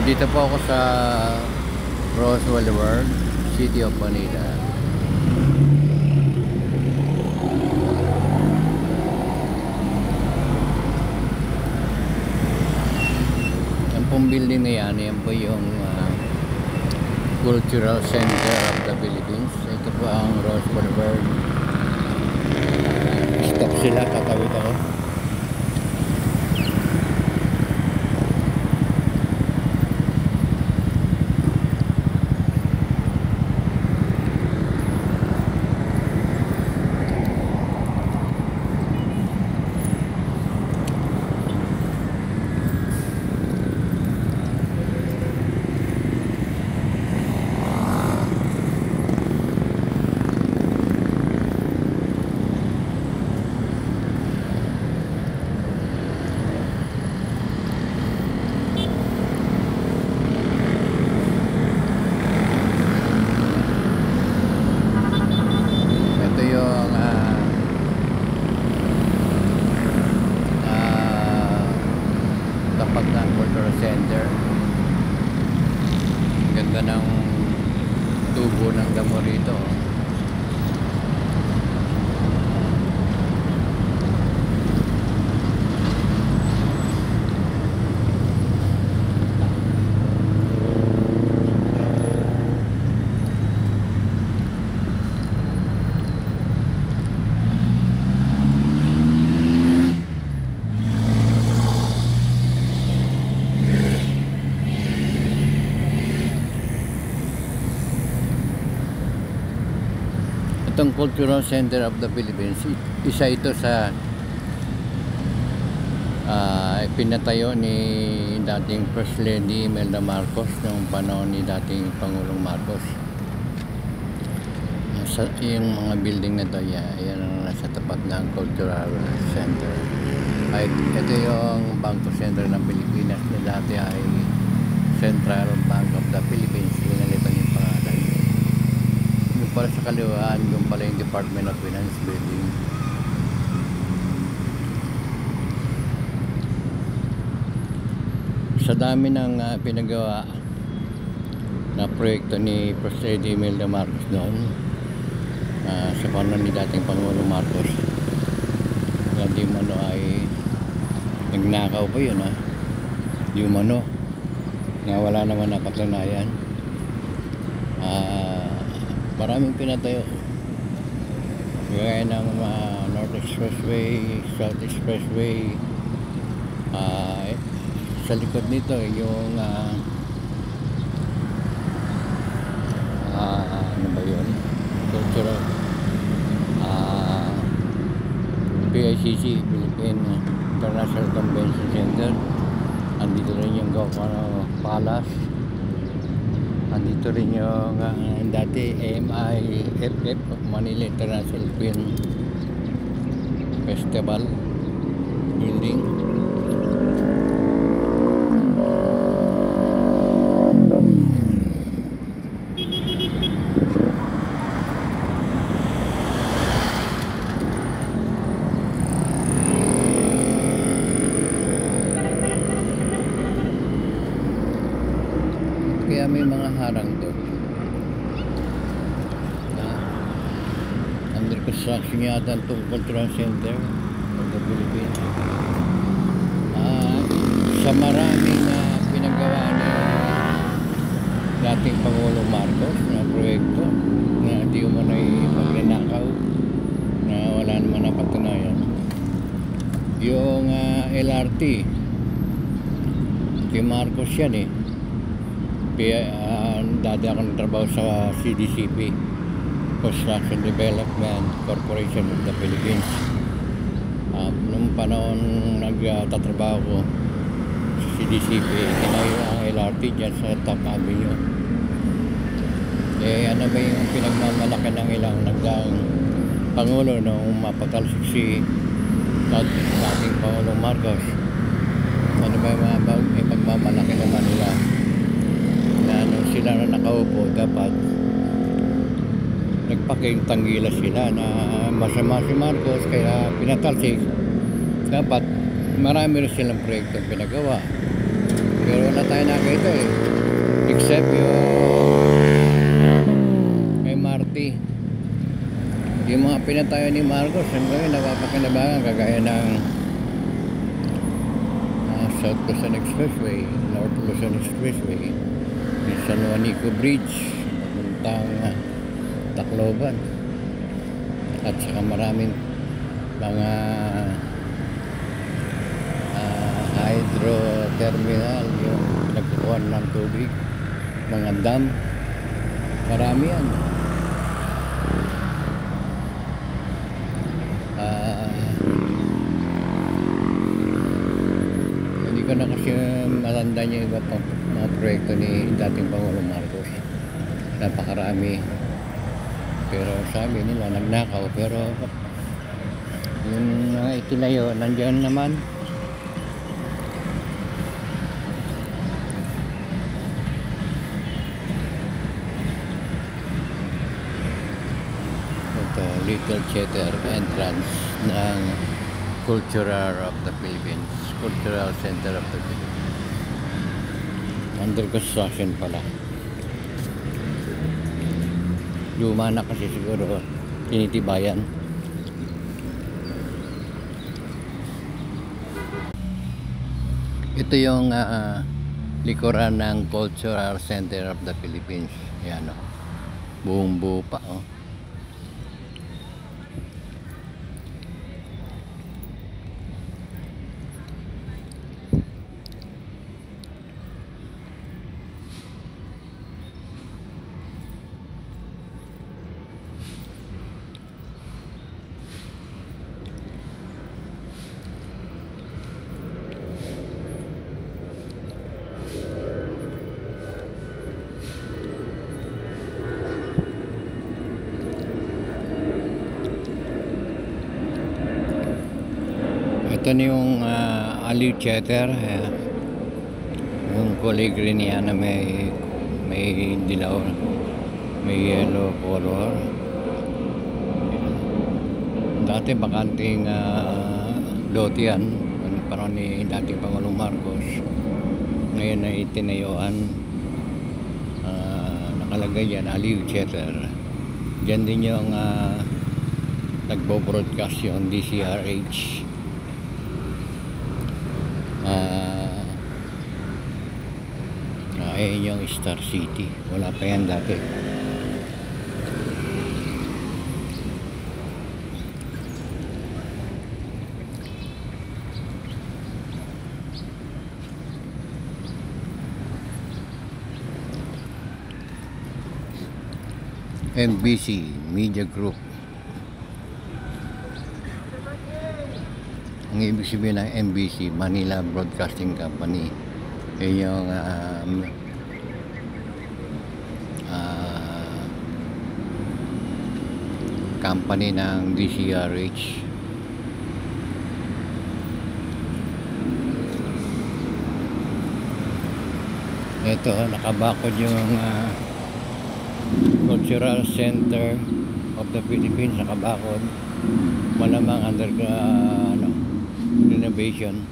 Nandito po ako sa Roswell World, City of Manila. Yan pong building na yan po yung Cultural Center of the Philippines. Ito po ang Roswell World. Stop sila, tatawid ako. Tapat ng Cultural Center. Ganda ng tubo ng damo rito. Itong Cultural Center of the Philippines, isa ito sa pinatayo ni dating First Lady Imelda Marcos noong panahon ni dating Pangulong Marcos. Yung mga building na ito, yan ang nasa tapat ng Cultural Center. Ito yung Bangko Center ng Pilipinas na dati ay Central Bank of the Philippines. Pinalitan yung pangalan. Yung pala sa kaliwaan, yung pala yung Department of Finance building. Sa dami ng pinagawa na proyekto ni First Lady Imelda Marcos noon, sa panahon ni dating Pangulong Marcos, di mano ay nagnakaw pa yun, di mano nga wala naman napatunayan. Maraming pinatayo gaya ng North Expressway, South Expressway. Sa likod nito yung ano ba yun, Cultural PICC, Philippine International Convention Center. Andito rin yung Governor Palace. Andito rin yung dati AMIFF, Manila International Film Festival building. Kaya may mga harang doon na under construction yata itong Cultural Center of the Philippines. Sa maraming pinagawa ni dating Pangulong Marcos na proyekto na di mo na magnanakaw na wala naman napatunayan. Yung LRT kay Marcos yan dati ako nagtrabaho sa CDCP, Construction Development Corporation of the Philippines. Noong panahon nagtatrabaho ko sa CDCP, tinayo ang LRT dyan sa Top Avenue. Ano ba yung pinagmamalaki ng ilang nagdaang Pangulo noong mapatalsik si dating Pangulong Marcos? Ano ba yung pagmamalaki naman nila na nung sila na nakaupo, dapat nagpaking tanggila sila na masama si Marcos kaya pinatalsik. Dapat marami rin silang proyektong pinagawa. Pero wala tayo nakita eh. Except yung MRT. Yung mga pinatayo ni Marcos, hanggang napapakinabangan kagaya ng South Luzon Expressway, North Luzon Expressway, yung San Juanico Bridge, papuntang Tacloban, at saka maraming mga hydro terminal, yung nagkukuhan ng tubig, mga dam, marami yan. Hindi ko na kasi matandaan yung iba pang mga proyekto ni dating Pangulong Marcos. Napakarami, pero sabi nila nagnakaw, pero yung mga itinayo nandiyan naman. Ito, Little Theater entrance ng Cultural of the Philippines, Cultural Center of the Philippines. Under construction pala. Luma na kasi siguro, tinitibayan. Ito yung likuran ng Cultural Center of the Philippines. Yan o. Buong buo pa o. Ito na yung Aliw Theater, yung kulay green niya na may dilaw, may yellow color. Dati bakanting lote yan, parang ni dating Pangulong Marcos. Ngayon ay itinayuan, nakalagay yan Aliw Theater. Diyan din yung nagbo-broadcast yung DCRH. Ayan yung Star City, wala pa yan dati. MBC Media Group. Ang ibig sabihin ng MBC, Manila Broadcasting Company. Yan yung company ng DCRH. Ito, nakabakod yung Cultural Center of the Philippines, nakabakod. Malamang under renovation.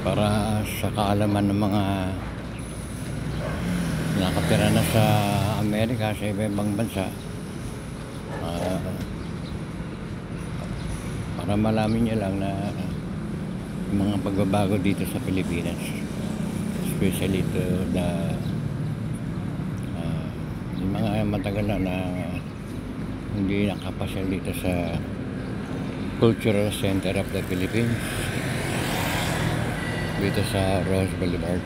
Para sa kaalaman ng mga nakatira na sa Amerika, sa ibang bansa, para malaman nyo lang na mga pagbabago dito sa Pilipinas, especially to the yung mga matagal na hindi nakapasyal dito sa Cultural Center of the Philippines, dito sa Rose Boulevard.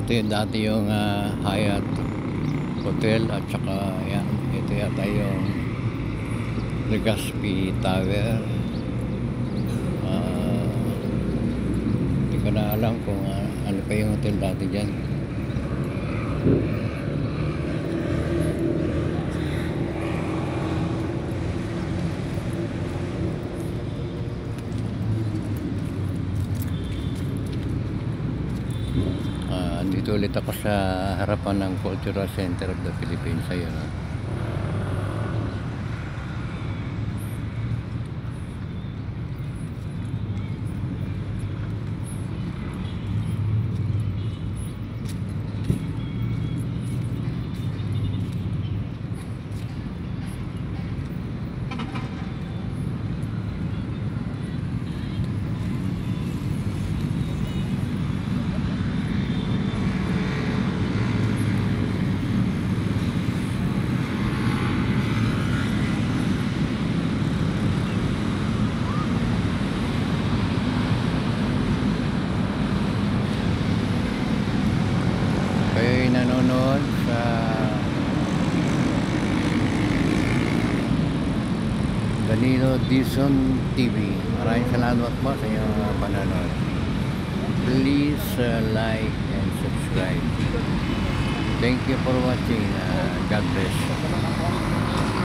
Ito yung dati yung Hyatt Hotel at saka yan, ito yata yung Legazpi Tower. Hindi ko na alam kung ano pa yung hotel dati dyan. Dito ulit ako sa harapan ng Cultural Center of the Philippines. Ayun, kayo'y nanonood sa Danilo Dizon TV. Maraming salamat po sa inyong panonood. Please like and subscribe. Thank you for watching. God bless.